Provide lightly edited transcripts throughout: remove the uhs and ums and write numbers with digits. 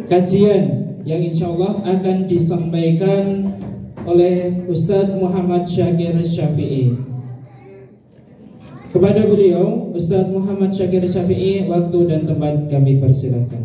kajian yang insya Allah akan disampaikan oleh Ustadz Muhammad Syakir Syafi'i. Kepada beliau, Ustadz Muhammad Syakir Syafi'i, waktu dan tempat kami persilakan.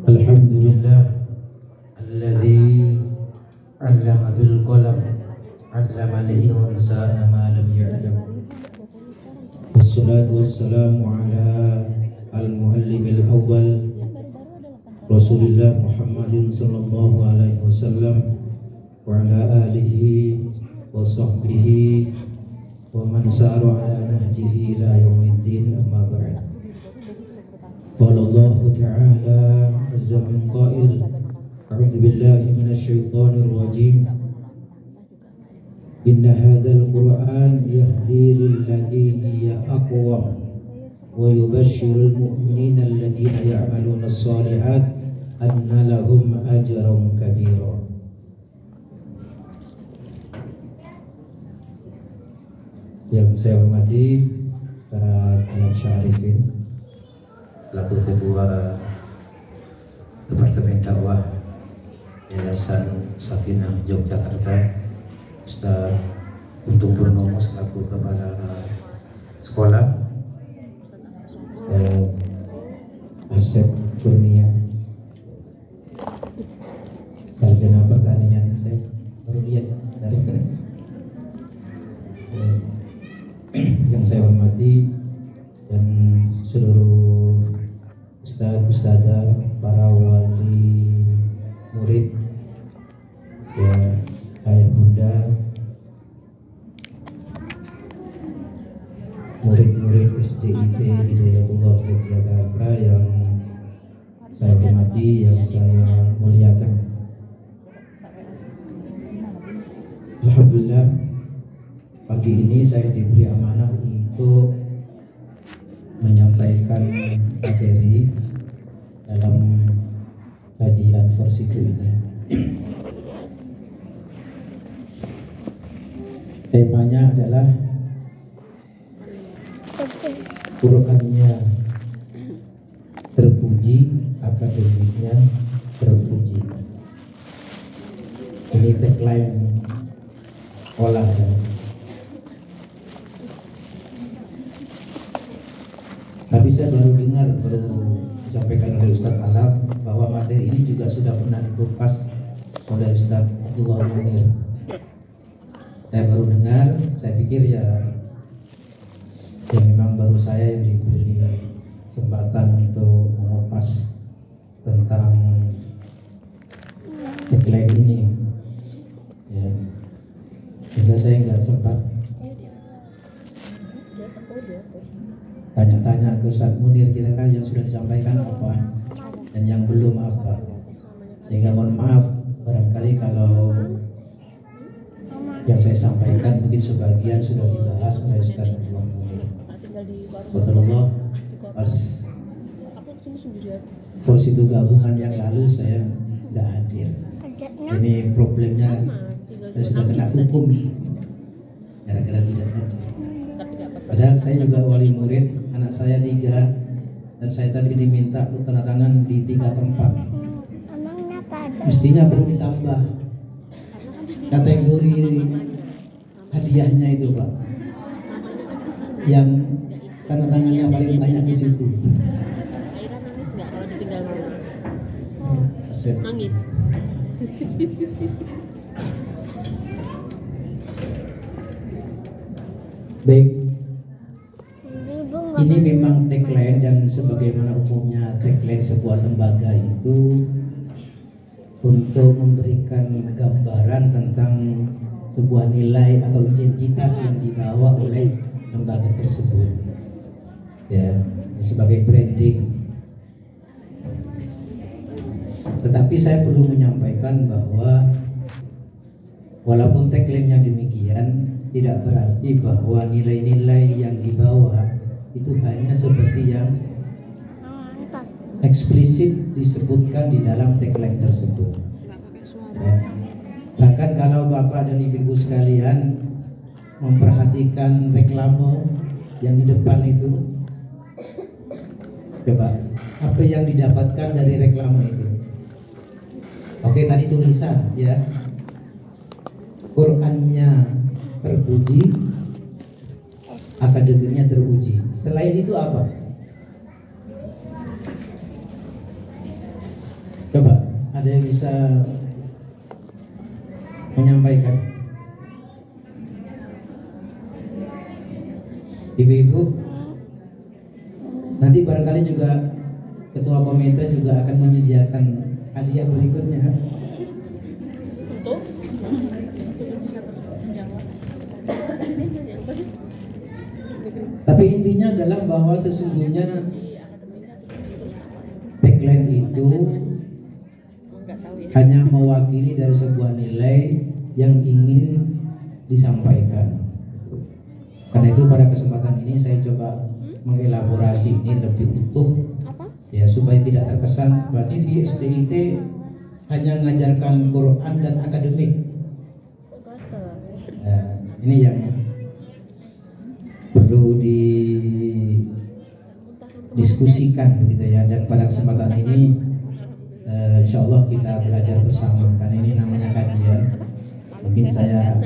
Alhamdulillah alladzi 'allama bil qalam 'allama al-insana ma lam ya'lam. Wassalatu wassalamu ala al-muallim al-awwal Rasulullah Muhammadin sallallahu alaihi wasallam wa ala alihi wa sahbihi wa man sara ala nahjihi ila yaumiddin, amma ba'd. Qala Allah ta'ala azza min qail, a'udzu billahi minasy syaithanir rajim. Inna hadzal Qur'an yahdi lillati hiya aqwam wa yubashshirul mu'minina alladziina ya'maluna as-shalihat anna lahum ajran kabira. Yang saya hormati para Alam Syarifin, selaku Ketua Departemen Dakwah Yayasan Safinah Yogyakarta, Ustaz Untung Purnomo selaku Kepala Sekolah, Asep Kurnia, Sarjana Pertanian, saya baru lihat dari yang saya hormati, dan seluruh Ustadz, Ustadzah, para wali murid, ya, ayah bunda, murid-murid SDIT Hidayatullah Yogyakarta yang saya hormati, yang saya muliakan. Alhamdulillah, pagi ini saya diberi amanah untuk menyampaikan materi dalam kajian Forsido ini. Temanya adalah Qurannya terpuji, akademiknya terpuji. Ini tagline olahraga. Tapi saya baru dengar, baru disampaikan oleh Ustadz Alam bahwa materi ini juga sudah pernah dikupas oleh Ustadz Abdullah Munir. Saya baru dengar, saya pikir ya memang baru saya yang diberi kesempatan untuk mengupas tentang tagline ini, ya. Sehingga saya nggak sempat tanya-tanya ke Ustadz Munir kira-kira yang sudah disampaikan apa dan yang belum apa, sehingga mohon maaf barangkali kalau yang saya sampaikan mungkin sebagian sudah dibahas oleh Ustadz Munir. Betul, pas Forsido gabungan yang lalu saya tidak hadir. Ini problemnya, saya sudah kena hukum gara-gara tidak hadir. Padahal saya juga wali murid, anak saya 3, dan saya tadi diminta untuk tanda tangan di 3 tempat. Mestinya perlu ditambah kategori hadiahnya itu, Pak, yang tanda tangannya paling banyak di situ. tinggal mana? Asyik. Nangis. Baik, ini memang tagline, dan sebagaimana umumnya tagline sebuah lembaga itu untuk memberikan gambaran tentang sebuah nilai atau identitas yang dibawa oleh lembaga tersebut, ya, sebagai branding. Tetapi saya perlu menyampaikan bahwa walaupun tagline-nya demikian, tidak berarti bahwa nilai-nilai yang dibawa itu hanya seperti yang eksplisit disebutkan di dalam tagline tersebut. Ya. Bahkan kalau Bapak dan Ibu sekalian memperhatikan reklame yang di depan itu, coba apa yang didapatkan dari reklame itu? Oke, tadi tulisan, ya, Qurannya terpuji, akademiknya teruji. Selain itu apa? Coba, ada yang bisa menyampaikan? Ibu-ibu, nanti barangkali juga ketua komite juga akan menyediakan hadiah berikutnya. Untuk bisa menjawab. Tapi intinya adalah bahwa sesungguhnya tagline itu hanya mewakili dari sebuah nilai yang ingin disampaikan. Karena itu pada kesempatan ini saya coba mengelaborasi ini lebih utuh, ya, supaya tidak terkesan berarti di SDIT hanya mengajarkan Quran dan akademik. Ini yang perlu didiskusikan begitu ya. Dan pada kesempatan ini insya Allah kita belajar bersama, karena ini namanya kajian. Mungkin saya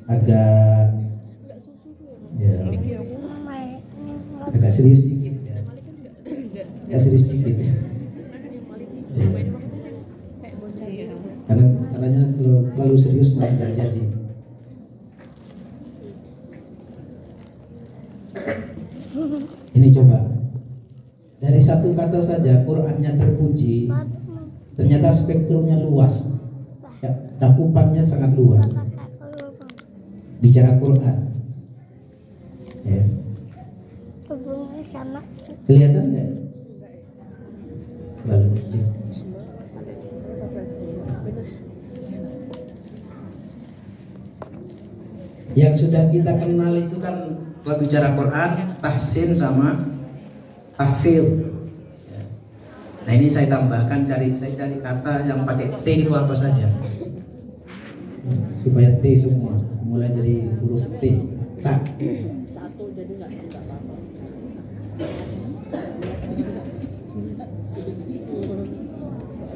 agak serius dikit ya. Agak serius dikit ya. Karena katanya kalau terlalu serius malah nggak jadi. Ini coba dari satu kata saja, Qurannya terpuji, ternyata spektrumnya luas, ya, cakupannya sangat luas. Bicara Quran, ya. Kelihatan nggak? Lalu yang sudah kita kenal itu kan, kalau bicara Quran, tahsin sama tahfidz. Nah ini saya tambahkan, saya cari kata yang pakai T itu apa saja, supaya T semua, mulai dari huruf T. Tak. Satu jadi nggak apa-apa.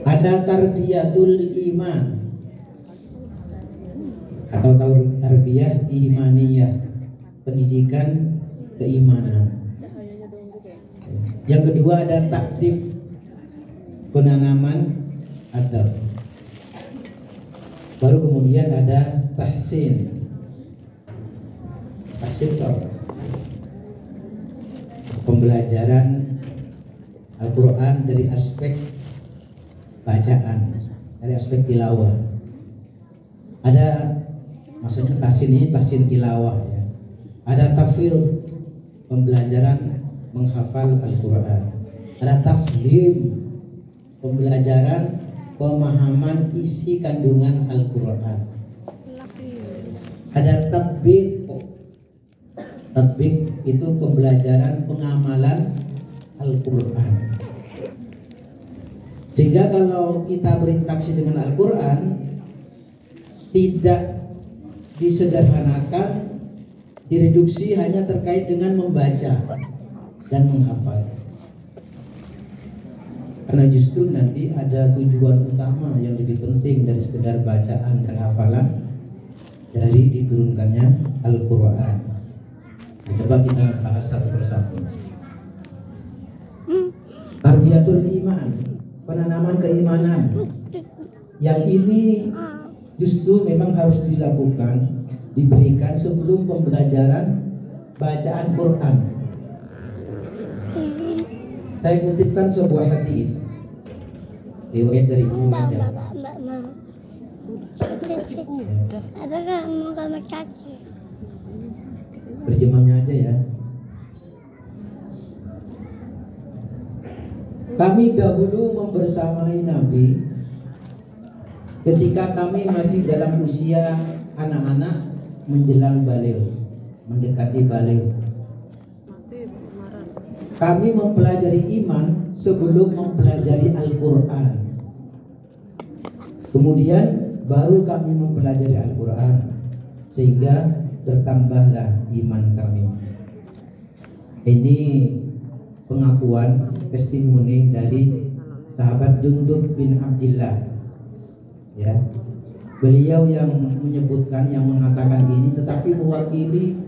Ada tarbiyatul iman atau tarbiyah imaniyah, pendidikan keimanan. Yang kedua ada takdib, penanaman adab. Baru kemudian ada tahsin. Tahsin itu pembelajaran Al-Quran dari aspek bacaan, dari aspek tilawah. Ada, maksudnya tahsin ini tahsin tilawah ya. Ada tahfidz, pembelajaran menghafal Al-Quran. Ada tafhim, pembelajaran pemahaman isi kandungan Al-Quran. Ada tatbiq. Tatbiq itu pembelajaran pengamalan Al-Quran. Sehingga kalau kita berinteraksi dengan Al-Quran, tidak disederhanakan, direduksi hanya terkait dengan membaca dan menghafal. Karena justru nanti ada tujuan utama yang lebih penting dari sekedar bacaan dan hafalan, dari diturunkannya Al-Quran. Coba kita bahas satu persatu. Tarbiyatul iman, penanaman keimanan. Yang ini justru memang harus dilakukan, diberikan sebelum pembelajaran bacaan Quran. Saya kutipkan sebuah hadis riwayat dari Ibnu Majah. Terjemahnya aja ya. Kami dahulu membersamai Nabi ketika kami masih dalam usia anak-anak menjelang baligh, mendekati baligh. Kami mempelajari iman sebelum mempelajari Al-Quran. Kemudian baru kami mempelajari Al-Quran, sehingga bertambahlah iman kami. Ini pengakuan, testimoni dari sahabat Jundub bin Abdillah. Ya, beliau yang menyebutkan, yang mengatakan ini, tetapi mewakili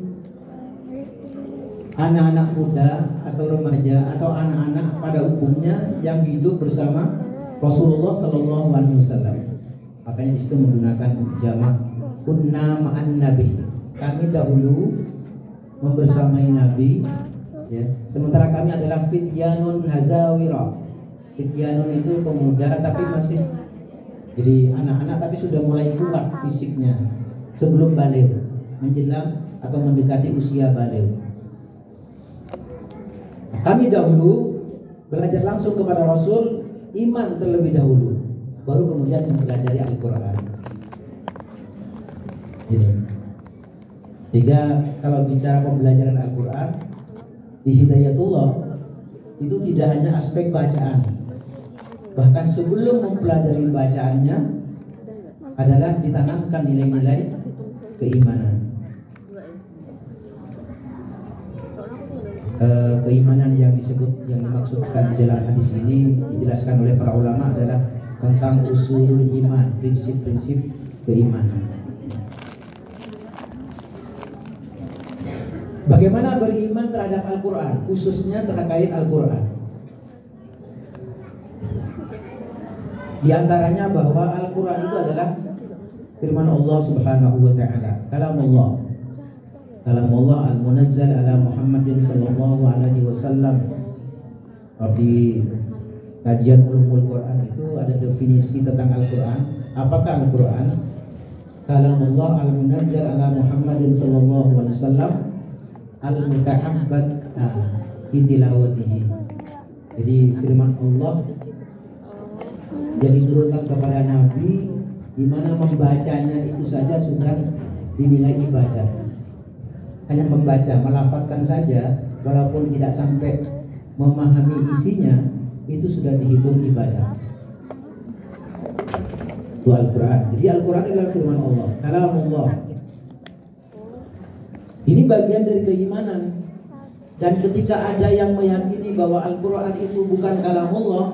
anak-anak muda atau remaja atau anak-anak pada umumnya yang hidup bersama Rasulullah Sallallahu Alaihi Wasallam. Makanya di situ menggunakan jamak kunna ma'an nabi. Kami dahulu membersamai Nabi. Ya. Sementara kami adalah fityanun hazawira. Fityanun itu pemuda tapi masih jadi anak-anak tapi sudah mulai kuat fisiknya sebelum baligh, menjelang atau mendekati usia baligh. Kami dahulu belajar langsung kepada Rasul, iman terlebih dahulu, baru kemudian mempelajari Al-Quran. Jadi, sehingga kalau bicara pembelajaran Al-Quran di Hidayatullah itu tidak hanya aspek bacaan, bahkan sebelum mempelajari bacaannya adalah ditanamkan nilai-nilai keimanan. Keimanan yang dimaksudkan di dalam hadis ini dijelaskan oleh para ulama adalah tentang usul iman, prinsip-prinsip keimanan. Bagaimana beriman terhadap Al-Quran, khususnya terkait Al-Quran. Di antaranya bahwa Al-Quran itu adalah firman Allah Subhanahu wa Ta'ala, kalamullah. Kalamullah al-munazzal ala Muhammadin sallallahu alaihi wasallam. Di kajian ulumul Quran itu ada definisi tentang Al-Quran. Apakah Al-Quran? Kalamullah al-munazzal ala Muhammadin sallallahu alaihi wasallam al-muta'abbad fi tilawatihi. Jadi firman Allah yang diturunkan kepada Nabi, di mana membacanya itu saja sudah dinilai ibadah. Hanya membaca, melafazkan saja, walaupun tidak sampai memahami isinya, itu sudah dihitung ibadah. Itu Al-Quran. Jadi Al-Quran adalah firman Allah, kalamullah. Ini bagian dari keimanan. Dan ketika ada yang meyakini bahwa Al-Quran itu bukan kalamullah,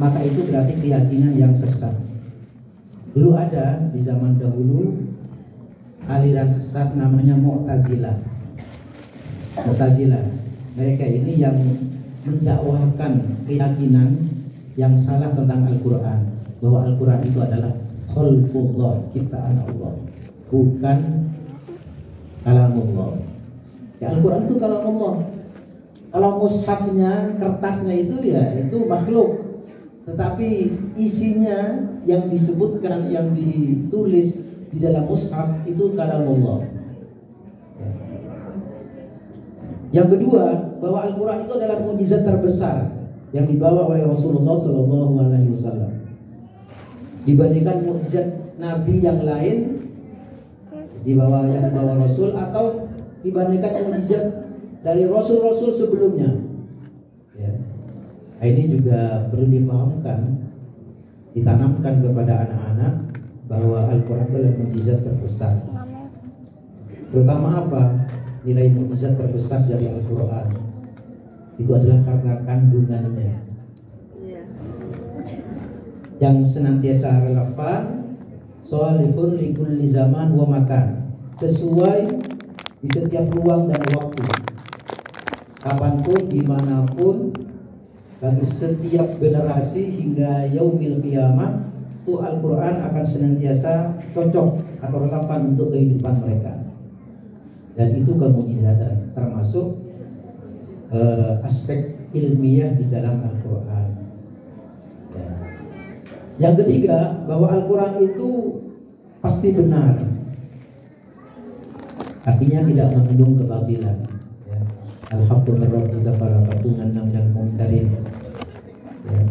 maka itu berarti keyakinan yang sesat. Dulu ada di zaman dahulu aliran sesat namanya Mu'tazilah. Mu'tazilah, mereka ini yang mendakwahkan keyakinan yang salah tentang Al-Quran, bahwa Al-Quran itu adalah khalqullah, ciptaan Allah, bukan kalamullah. Ya, Al-Quran itu kalamullah. Kalau mushafnya, kertasnya itu ya itu makhluk, tetapi isinya yang disebutkan, yang ditulis di dalam mushaf itu kalamullah. Yang kedua, bahwa Al-Quran itu adalah mukjizat terbesar yang dibawa oleh Rasulullah Sallallahu Alaihi Wasallam. Dibandingkan mukjizat Nabi yang lain yang dibawa Rasul, atau dibandingkan mukjizat dari Rasul-Rasul sebelumnya. Ya. Ini juga perlu dipahamkan, ditanamkan kepada anak-anak bahwa Al-Quran adalah mukjizat terbesar. Terutama apa? Nilai mukjizat terbesar dari Al-Quran itu adalah karena kandungannya yang senantiasa relevan, sholihun li kulli zaman wa makan, sesuai di setiap ruang dan waktu, kapanpun, dimanapun, bagi setiap generasi hingga yaumil qiyamah, itu Al-Quran akan senantiasa cocok atau relevan untuk kehidupan mereka. Dan itu kemujizatan, termasuk aspek ilmiah di dalam Al-Quran. Ya. Yang ketiga, bahwa Al-Quran itu pasti benar, artinya tidak mengandung kebatilan. Ya. Al-haqqu min rabbika fala takunanna minal mumtarin. Ya.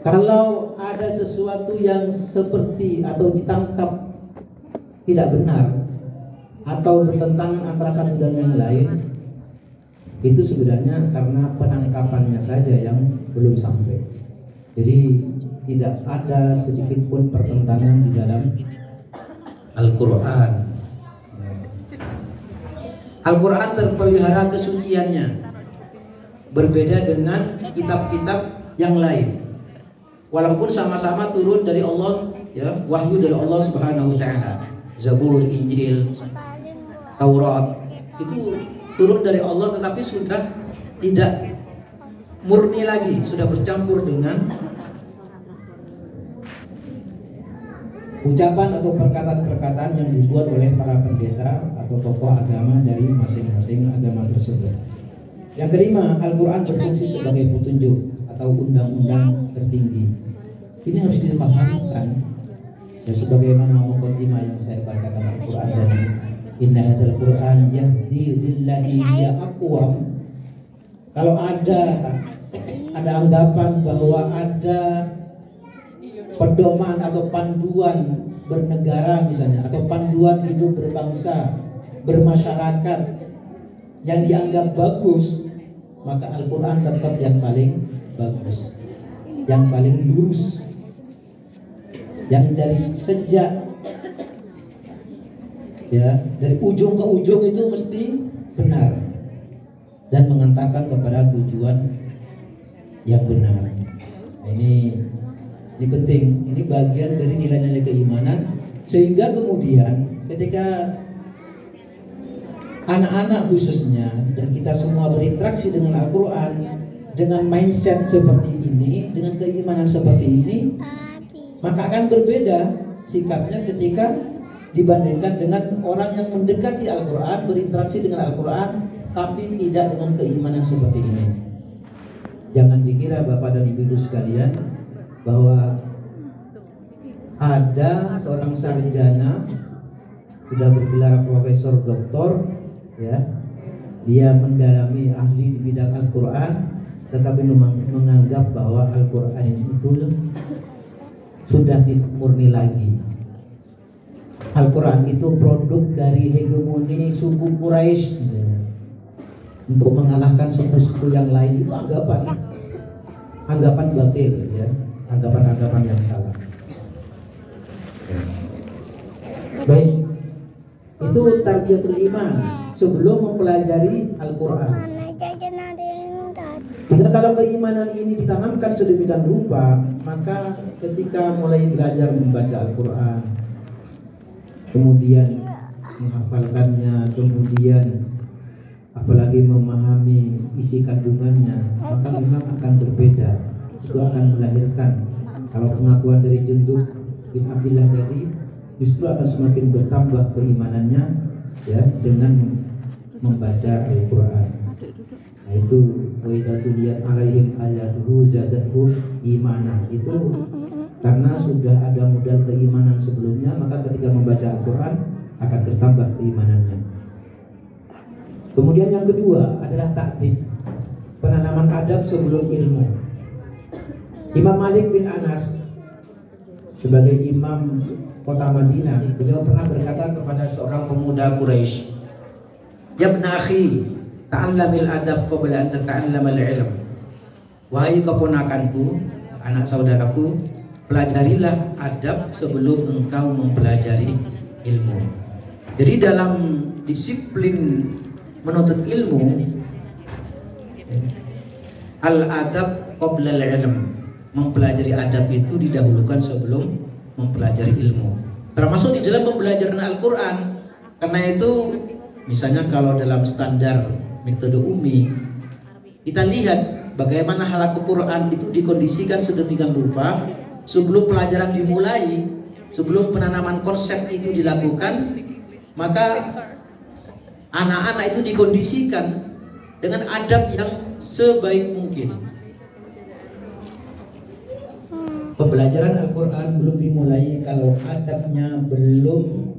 Kalau ada sesuatu yang seperti atau ditangkap tidak benar atau bertentangan antara satu dan yang lain, itu sebenarnya karena penangkapannya saja yang belum sampai. Jadi tidak ada sedikit pun pertentangan di dalam Al-Quran. Al-Quran terpelihara kesuciannya, berbeda dengan kitab-kitab yang lain. Walaupun sama-sama turun dari Allah, ya, wahyu dari Allah Subhanahu wa taala. Zabur, Injil, Taurat itu turun dari Allah, tetapi sudah tidak murni lagi, sudah bercampur dengan ucapan atau perkataan-perkataan yang dibuat oleh para pendeta atau tokoh agama dari masing-masing agama tersebut. Yang kelima, Al-Quran berfungsi sebagai petunjuk atau undang-undang tertinggi. Ini harus dipahamkan. Ya, sebagaimana muqaddimah yang saya bacakan Al-Quran tadi, inna hadzal Quran yahdi lillati hiya aqwam. Kalau ada anggapan bahwa ada pedoman atau panduan bernegara misalnya, atau panduan hidup berbangsa, bermasyarakat yang dianggap bagus, maka Al-Quran tetap yang paling bagus, yang paling lurus, yang dari sejak, ya, dari ujung ke ujung itu mesti benar dan mengantarkan kepada tujuan yang benar. Ini penting, ini bagian dari nilai-nilai keimanan, sehingga kemudian ketika anak-anak khususnya dan kita semua berinteraksi dengan Al-Quran dengan mindset seperti ini, dengan keimanan seperti ini, maka akan berbeda sikapnya ketika dibandingkan dengan orang yang mendekati Al-Quran, berinteraksi dengan Al-Quran tapi tidak dengan keimanan seperti ini. Jangan dikira Bapak dan Ibu sekalian bahwa ada seorang sarjana sudah bergelar profesor doktor, ya, dia mendalami ahli di bidang Al-Quran, tetapi menganggap bahwa Al-Quran itu sudah tidak murni lagi. Al-Quran itu produk dari hegemoni suku Quraisy, ya, untuk mengalahkan suku-suku yang lain. Itu anggapan batil, ya, anggapan yang salah. Baik, itu tarbiyatul iman sebelum mempelajari Al-Quran. Jika kalau keimanan ini ditanamkan sedemikian rupa, maka ketika mulai belajar membaca Al-Quran, kemudian menghafalkannya, kemudian apalagi memahami isi kandungannya, maka memang akan berbeda. Itu akan melahirkan, kalau pengakuan dari Jundub bin Abdillah tadi, justru akan semakin bertambah keimanannya, ya, dengan membaca Al-Quran. Nah, itu wa idza tuliyat alaihim ayatuhu zadatuhum imana. Itu karena sudah ada modal keimanan sebelumnya, maka ketika membaca Al-Quran akan bertambah keimanannya. Kemudian yang kedua adalah ta'dib, penanaman adab sebelum ilmu. Imam Malik bin Anas sebagai imam kota Madinah, beliau pernah berkata kepada seorang pemuda Quraisy, "Ya ibn akhi, ta'allamil adab qabla an tata'allamal ilm." Wahai keponakanku, anak saudaraku, pelajarilah adab sebelum engkau mempelajari ilmu. Jadi dalam disiplin menuntut ilmu, al-adab qabla al-ilm, mempelajari adab itu didahulukan sebelum mempelajari ilmu. Termasuk di dalam pembelajaran Al-Quran. Karena itu, misalnya kalau dalam standar metode UMI, kita lihat bagaimana halaqah Quran itu dikondisikan sedemikian rupa sebelum pelajaran dimulai, sebelum penanaman konsep itu dilakukan, maka anak-anak itu dikondisikan dengan adab yang sebaik mungkin. Pembelajaran Al-Quran belum dimulai kalau adabnya belum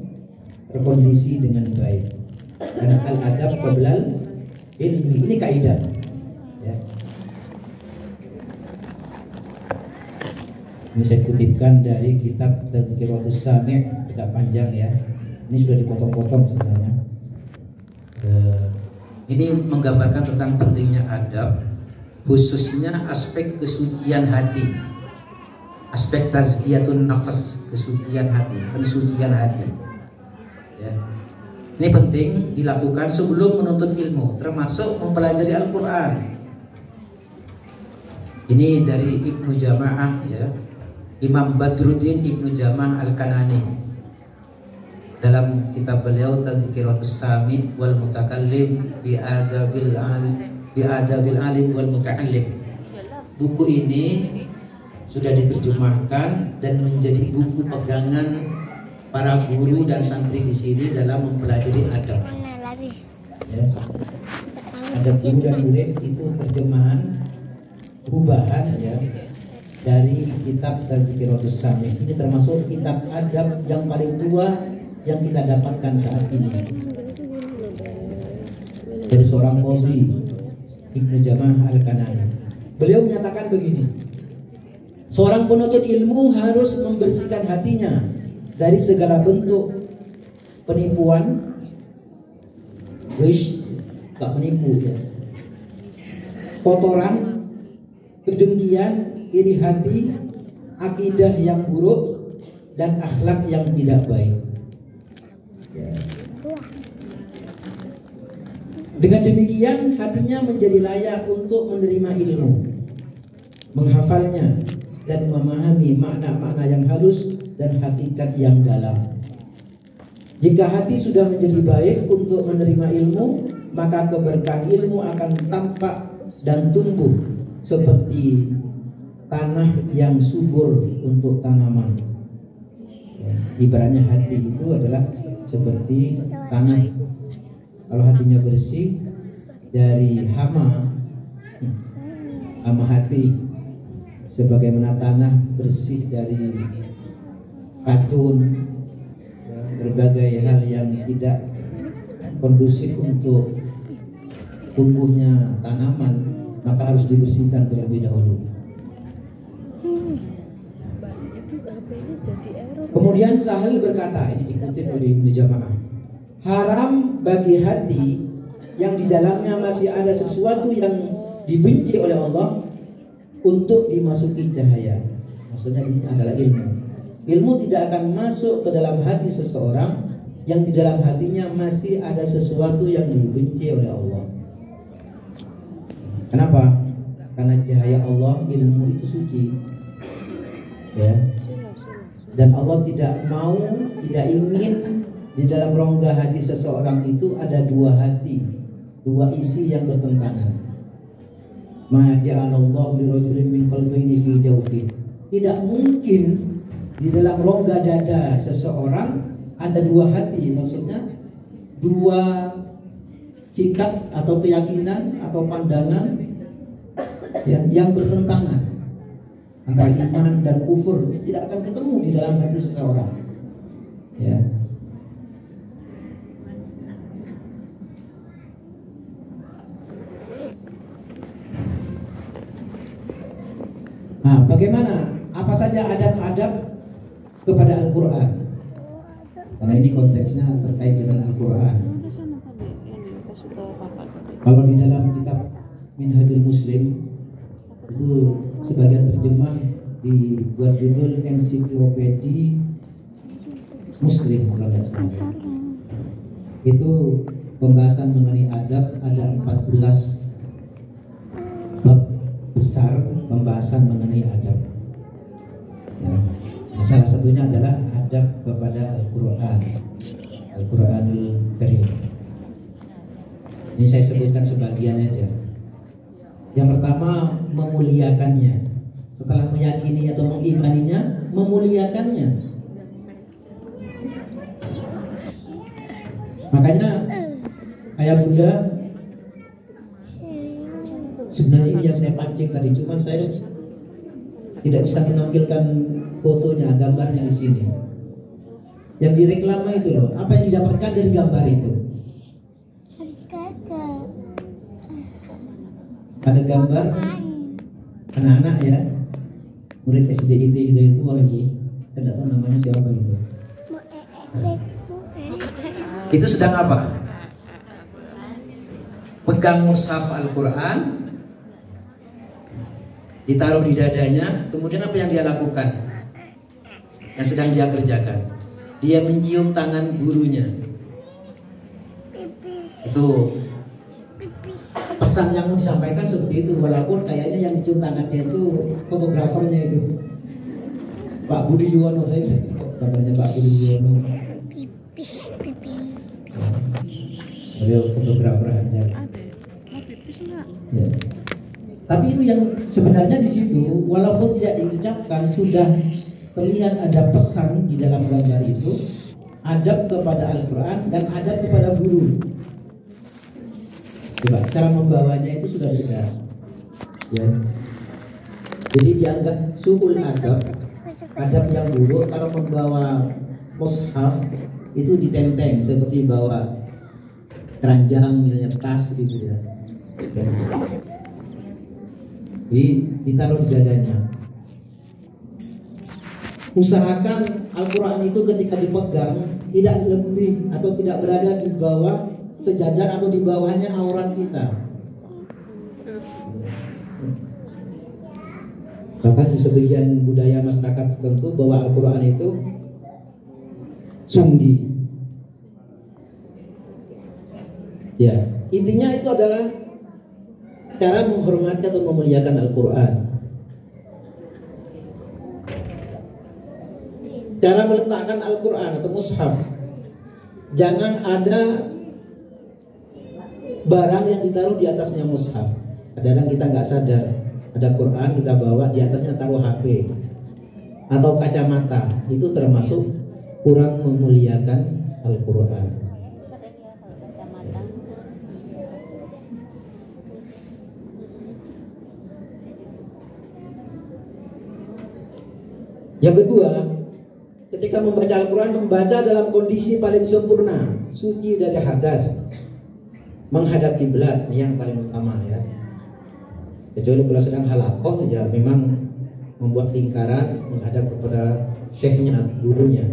terkondisi dengan baik. Karena al-adab qablal ilmi, ini kaidah. Ya. Ini saya kutipkan dari kitab Tadhkiratus Sami', agak panjang ya. Ini sudah dipotong-potong sebenarnya. Ini menggambarkan tentang pentingnya adab, khususnya aspek kesucian hati. Aspek tazkiyatun nafas, kesucian hati, pensucian hati. Ya. Ini penting dilakukan sebelum menuntut ilmu, termasuk mempelajari Al-Quran. Ini dari Ibnu Jama'ah, ya, Imam Badruddin Ibnu Jama'ah Al-Kanani, dalam kitab beliau Tadhkiratus Sami' wal Mutakallim bi adabil alim wal muta'allim. Buku ini sudah diterjemahkan dan menjadi buku pegangan para guru dan santri di sini dalam mempelajari adab. Ya. Adab guru dan murid itu terjemahan perubahan ya dari kitab Tadhkiratus Sami'. Ini termasuk kitab adab yang paling tua yang kita dapatkan saat ini. Dari seorang qadhi, Ibnu Jama'ah Al-Kanani. Beliau menyatakan begini: seorang penuntut ilmu harus membersihkan hatinya dari segala bentuk penipuan, gak menipu ya, kotoran, kedengkian, iri hati, akidah yang buruk, dan akhlak yang tidak baik. Dengan demikian hatinya menjadi layak untuk menerima ilmu, menghafalnya, dan memahami makna-makna yang halus dan hakikat yang dalam. Jika hati sudah menjadi baik untuk menerima ilmu, maka keberkahan ilmu akan tampak dan tumbuh seperti tanah yang subur untuk tanaman. Ibaratnya hati itu adalah seperti tanah. Kalau hatinya bersih dari hama hati, sebagaimana tanah bersih dari racun, berbagai hal yang tidak kondusif untuk tumbuhnya tanaman, maka harus dibersihkan terlebih dahulu. Kemudian Sahal berkata, ini dikutip oleh Ibnu Jama'ah, haram bagi hati yang di dalamnya masih ada sesuatu yang dibenci oleh Allah untuk dimasuki cahaya. Maksudnya ini adalah ilmu. Ilmu tidak akan masuk ke dalam hati seseorang yang di dalam hatinya masih ada sesuatu yang dibenci oleh Allah. Kenapa? Karena cahaya Allah, ilmu itu suci. Ya. Dan Allah tidak mau, tidak ingin di dalam rongga hati seseorang itu ada dua hati, dua isi yang bertentangan. Ma ja'alallahu lirajulin min qalbayni fi jawfi. Tidak mungkin di dalam rongga dada seseorang ada dua hati, maksudnya dua sikap atau keyakinan atau pandangan ya, yang bertentangan antara iman dan kufur. Tidak akan ketemu di dalam hati seseorang. Ya. Nah, bagaimana? Apa saja adab-adab kepada Al-Quran? Karena ini konteksnya terkait dengan Al-Quran. Kalau di dalam kitab Minhajul Muslim itu sebagian terjemah dibuat judul Ensiklopedi Muslim, kalau tidak salah. Itu pembahasan mengenai adab, ada 14 bab besar pembahasan mengenai adab. Ya. Salah satunya adalah adab kepada Al-Quran, Al-Quranul Karim. Ini saya sebutkan sebagian aja. Yang pertama memuliakannya. Setelah meyakini atau mengimaninya, memuliakannya. Makanya ayah bunda, sebenarnya ini yang saya pancing tadi, cuman saya tidak bisa menampilkan fotonya, gambarnya di sini. Yang di reklama itu loh, apa yang didapatkan dari gambar itu? Ada gambar anak-anak ya, murid SDIT itu oleh Bu, saya tidak tahu namanya siapa itu. Itu sedang apa? Pegang mushaf Al-Quran, ditaruh di dadanya. Kemudian apa yang dia lakukan? Yang sedang dia kerjakan, dia mencium tangan gurunya. Itu pesan yang disampaikan seperti itu. Walaupun kayaknya yang dicium tangannya itu fotografernya itu Pak Budi Yuwono. Saya kok gambarnya Pak Budi Yuwono. Beliau fotografer Anda. Ya. Tapi itu yang sebenarnya di situ, walaupun tidak diucapkan, sudah terlihat ada pesan di dalam gambar itu, adab kepada Al-Quran dan adab kepada guru. Coba, cara membawanya itu sudah beda. Ya. Jadi dianggap su'ul adab, adab yang buruk kalau membawa mushaf itu ditenteng seperti bawa keranjang misalnya, tas gitu ya. Jadi ditaruh di dadanya. Usahakan Al-Quran itu ketika dipegang tidak lebih atau tidak berada di bawah sejajar atau di bawahnya aurat kita. Bahkan di sebagian budaya masyarakat tertentu bahwa Al-Quran itu sunggi. Ya, intinya itu adalah cara menghormati atau memuliakan Al-Quran. Cara meletakkan Al-Quran atau mushaf, jangan ada barang yang ditaruh di atasnya mushaf. Kadang-kadang kita nggak sadar, ada Quran kita bawa, di atasnya taruh HP atau kacamata. Itu termasuk kurang memuliakan Al-Quran. Yang kedua, ketika membaca Al-Quran, membaca dalam kondisi paling sempurna, suci dari hadas, menghadap kiblat, yang paling utama ya. Kecuali kalau sedang halakoh ya memang membuat lingkaran menghadap kepada syekhnya, gurunya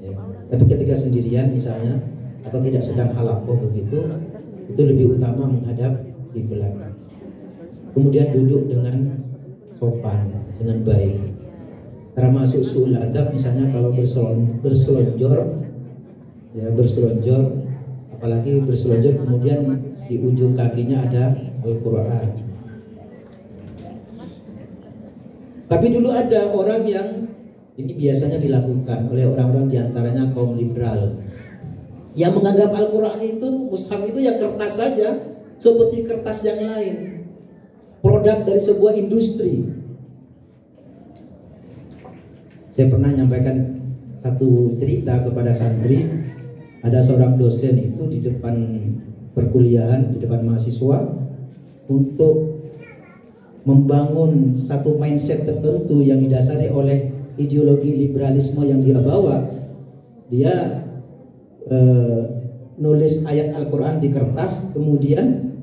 ya. Tapi ketika sendirian misalnya atau tidak sedang halakoh begitu, itu lebih utama menghadap kiblat. Kemudian duduk dengan sopan, dengan baik. Termasuk su'ul adab misalnya kalau berselonjor ya, berselonjor, apalagi berselonjor kemudian di ujung kakinya ada Al-Quran. Tapi dulu ada orang yang ini biasanya dilakukan oleh orang-orang diantaranya kaum liberal yang menganggap Al-Quran itu, mushaf itu ya kertas saja, seperti kertas yang lain, produk dari sebuah industri. Saya pernah menyampaikan satu cerita kepada santri. Ada seorang dosen itu di depan perkuliahan, di depan mahasiswa, untuk membangun satu mindset tertentu yang didasari oleh ideologi liberalisme yang dia bawa. Dia nulis ayat Al-Quran di kertas, kemudian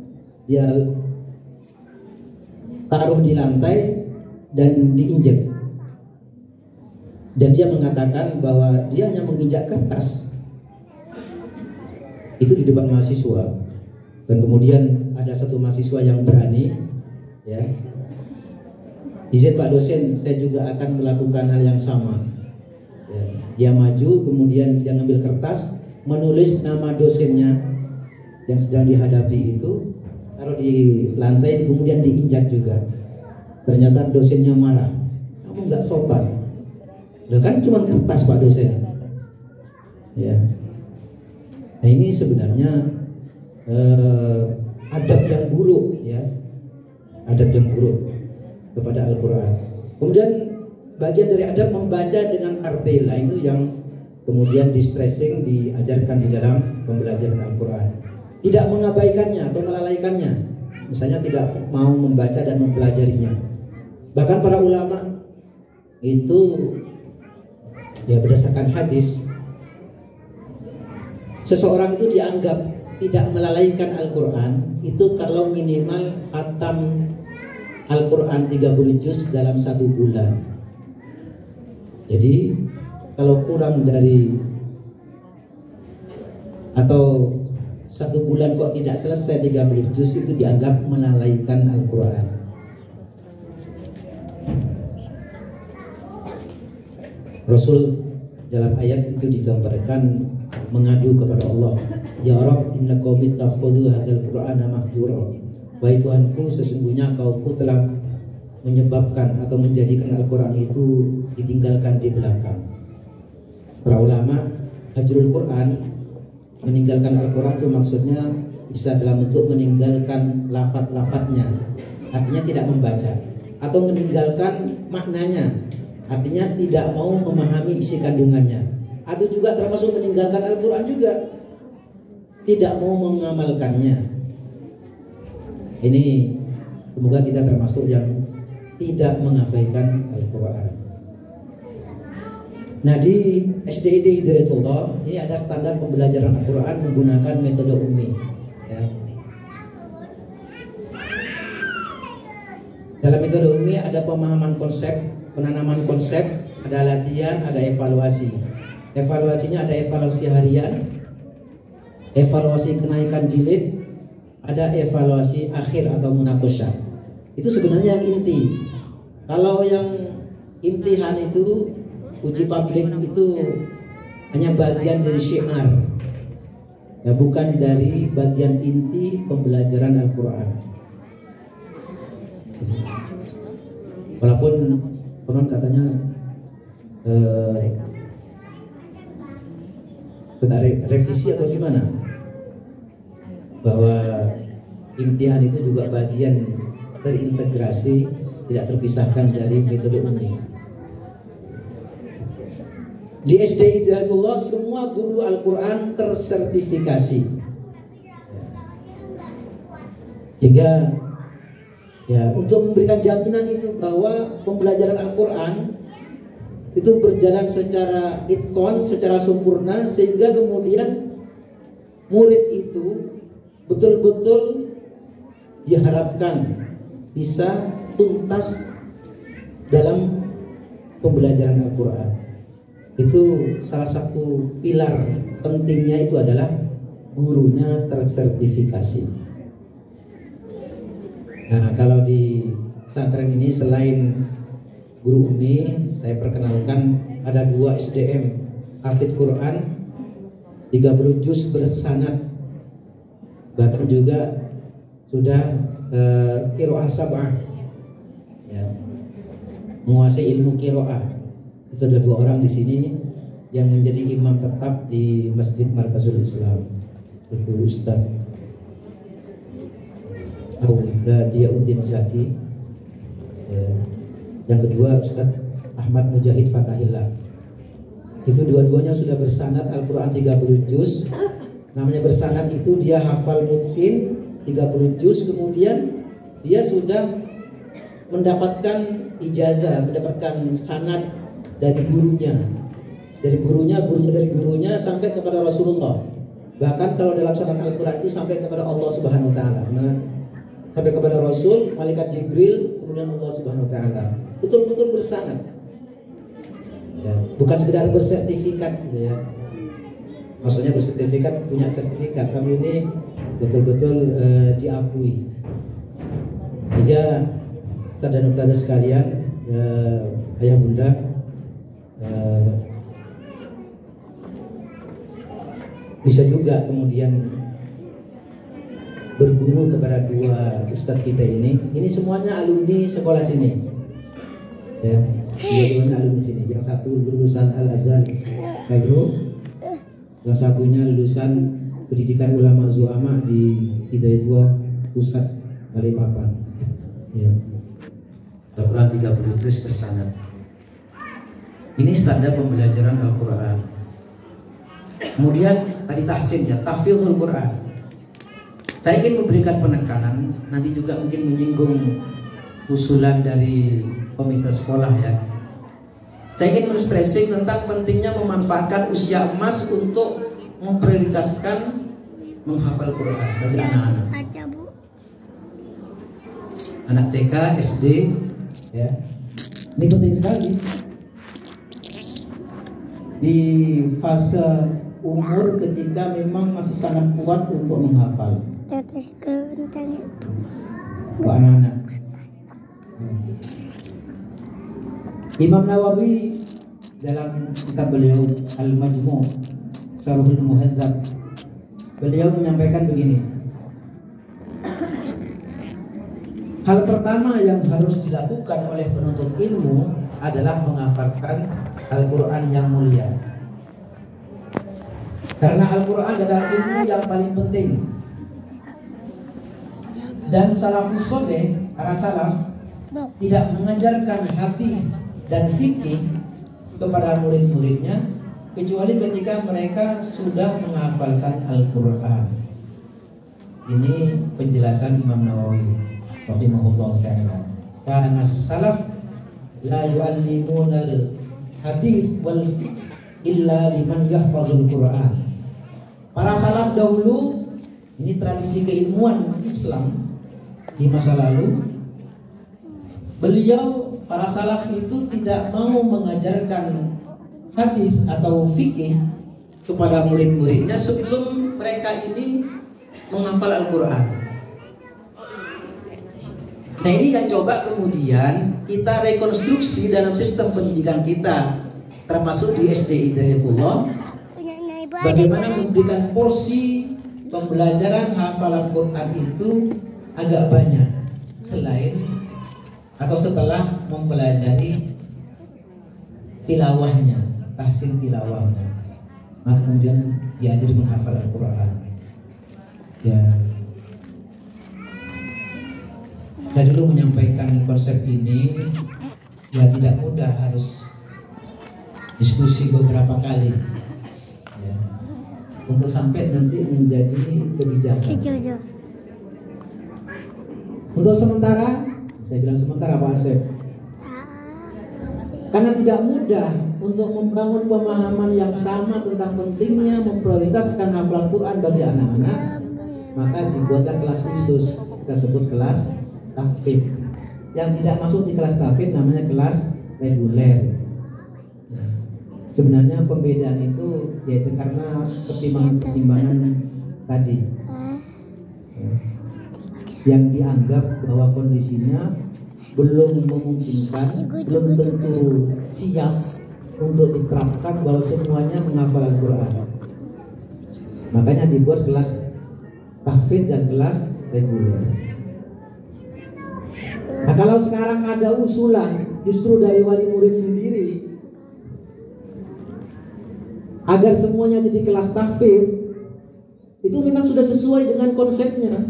dia taruh di lantai dan diinjek. Dan dia mengatakan bahwa dia hanya menginjak kertas. Itu di depan mahasiswa. Dan kemudian ada satu mahasiswa yang berani, ya, izin Pak dosen, saya juga akan melakukan hal yang sama. Ya, dia maju, kemudian dia ngambil kertas, menulis nama dosennya yang sedang dihadapi itu, taruh di lantai, kemudian diinjak juga. Ternyata dosennya marah, kamu nggak sopan. Loh kan cuma kertas Pak dosen. Ya. Nah ini sebenarnya adab yang buruk ya. adab yang buruk kepada Al-Quran. Kemudian bagian dari adab membaca dengan tartil, itu yang kemudian di stressing, diajarkan di dalam pembelajaran Al-Quran. Tidak mengabaikannya atau melalaikannya, misalnya tidak mau membaca dan mempelajarinya. Bahkan para ulama itu ya berdasarkan hadis, seseorang itu dianggap tidak melalaikan Al-Quran itu kalau minimal khatam Al-Quran 30 juz dalam 1 bulan. Jadi kalau kurang dari atau 1 bulan kok tidak selesai 30 juz, itu dianggap melalaikan Al-Quran. Rasul dalam ayat itu digambarkan mengadu kepada Allah, ya Rabb, inna qaumi takhudhu hadzal qur'ana mahjura. Wahai Tuhanku, sesungguhnya kaumku telah menyebabkan atau menjadikan Al-Quran itu ditinggalkan di belakang. Para ulama, hajrul Quran, meninggalkan Al-Quran itu maksudnya bisa dalam bentuk meninggalkan lafaz-lafaznya, artinya tidak membaca, atau meninggalkan maknanya, artinya tidak mau memahami isi kandungannya, atau juga termasuk meninggalkan Al-Quran juga, tidak mau mengamalkannya. Ini semoga kita termasuk yang tidak mengabaikan Al-Quran. Nah, di SDIT Hidayatullah ini ada standar pembelajaran Al-Quran menggunakan metode ummi ya. Dalam metode ummi ada pemahaman konsep, penanaman konsep, ada latihan, ada evaluasi. Evaluasinya ada evaluasi harian, evaluasi kenaikan jilid, ada evaluasi akhir atau munakosyah. Itu sebenarnya yang inti. Kalau yang imtihan itu, uji publik itu hanya bagian dari syiar ya, bukan dari bagian inti pembelajaran Al-Quran. Walaupun konon katanya revisi atau gimana, bahwa imtihan itu juga bagian terintegrasi, tidak terpisahkan dari metode ummi. Di SD Hidayatullah semua guru Al-Quran tersertifikasi, sehingga ya untuk memberikan jaminan itu bahwa pembelajaran Al-Quran itu berjalan secara itkon, secara sempurna, sehingga kemudian murid itu betul-betul diharapkan bisa tuntas dalam pembelajaran Al-Quran. Itu salah satu pilar pentingnya, itu adalah gurunya tersertifikasi. Nah, kalau di pesantren ini selain guru ummi, saya perkenalkan ada 2 SDM hafidz Quran 30 juz bersanad, bahkan juga sudah qiraah sab'ah ya, menguasai ilmu qiraah. Itu ada 2 orang di sini yang menjadi imam tetap di Masjid Markazul Islam, itu Ustaz Diyauddin Zaki ya. Yang kedua Ustaz Ahmad Mujahid Fatahillah. Itu dua-duanya sudah bersanad Al-Quran 30 juz. Namanya bersanad itu dia hafal mungkin 30 juz, kemudian dia sudah mendapatkan ijazah, mendapatkan sanad dari gurunya, gurunya sampai kepada Rasulullah. Bahkan kalau dalam sanad Al-Quran itu sampai kepada Allah Subhanahu Wa Taala, sampai kepada Rasul, malaikat Jibril, kemudian Allah Subhanahu Wa Taala. Betul-betul bersanad. Ya, bukan sekedar bersertifikat gitu ya. Maksudnya bersertifikat, punya sertifikat, kami ini betul-betul diakui. Sehingga saudara-saudara sekalian, ayah bunda, bisa juga kemudian berguru kepada 2 ustadz kita ini. Ini semuanya alumni sekolah sini. Ya, dua-duanya alumni sini. Yang satu lulusan Al-Azhar Kairo, yang satunya lulusan pendidikan ulama Zu'ama di Hidayatullah Pusat Balikpapan. Ya. Al-Quran 30 juz bersanad. Ini standar pembelajaran Al-Quran. Kemudian tadi tahsin ya, tahfidzul Quran. Saya ingin memberikan penekanan, nanti juga mungkin menyinggung usulan dari komite sekolah ya. Saya ingin men-stressing tentang pentingnya memanfaatkan usia emas untuk memprioritaskan menghafal Quran bagi anak-anak. Anak TK, SD, ya. Ini penting sekali. Di fase umur ketika memang masih sangat kuat untuk menghafal. Buat anak-anak. Imam Nawawi dalam kitab beliau Al-Majmu' Syarhul Muhadzab, beliau menyampaikan begini. Hal pertama yang harus dilakukan oleh penuntut ilmu adalah menghafalkan Al-Quran yang mulia. Karena Al-Quran adalah ilmu yang paling penting. Dan salafus soleh, para salaf, tidak mengajarkan hadis dan fikih kepada murid-muridnya kecuali ketika mereka sudah menghafalkan Al-Quran. Ini penjelasan Imam Nawawi rahimahullah ta'ala. Karena salaf la yu'allimuna al-hadis wal fiqh illa liman yahfazul Quran. Para salaf dahulu, ini tradisi keilmuan Islam di masa lalu, beliau para salaf itu tidak mau mengajarkan hadis atau fikih kepada murid-muridnya sebelum mereka ini menghafal Al-Quran. Nah, ini yang coba kemudian kita rekonstruksi dalam sistem pendidikan kita, termasuk di SD Hidayatullah, bagaimana memberikan porsi pembelajaran hafalan Quran itu agak banyak selain atau setelah mempelajari tilawahnya, tahsin tilawahnya, maka kemudian diajari menghafal Al-Quran. Ya, saya dulu menyampaikan konsep ini, ya tidak mudah, harus diskusi beberapa kali, ya, untuk sampai nanti menjadi kebijakan. Untuk sementara, saya bilang sementara Pak Asep, karena tidak mudah untuk membangun pemahaman yang sama tentang pentingnya memprioritaskan hafalan Quran bagi anak-anak, maka dibuatlah kelas khusus, kita sebut kelas tahfidz. Yang tidak masuk di kelas tahfidz namanya kelas reguler. Sebenarnya pembedaan itu yaitu karena pertimbangan tadi, yang dianggap bahwa kondisinya belum memungkinkan, belum tentu siap untuk diterapkan bahwa semuanya menghafal Al-Quran. Makanya dibuat kelas tahfidz dan kelas reguler. Nah, kalau sekarang ada usulan justru dari wali murid sendiri agar semuanya jadi kelas tahfidz, itu memang sudah sesuai dengan konsepnya,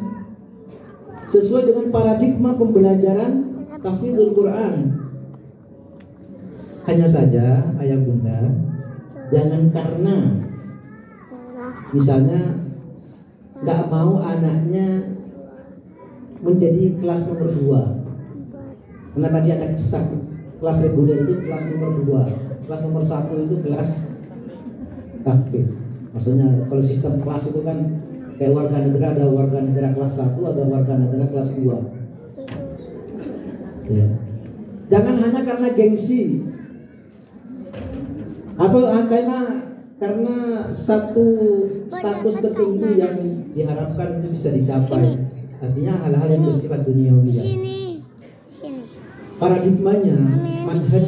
sesuai dengan paradigma pembelajaran tahfidzul Quran. Hanya saja ayah bunda, jangan karena misalnya nggak mau anaknya menjadi kelas nomor 2, karena tadi ada kesan kelas reguler itu kelas nomor 2, kelas nomor 1 itu kelas tahfidz. Maksudnya kalau sistem kelas itu kan kayak warga negara, ada warga negara kelas 1, ada warga negara kelas 2. Ya. Jangan hanya karena gengsi atau karena satu status tertentu yang diharapkan itu bisa dicapai. Artinya hal-hal yang bersifat duniawi. Paradigmanya, manhaj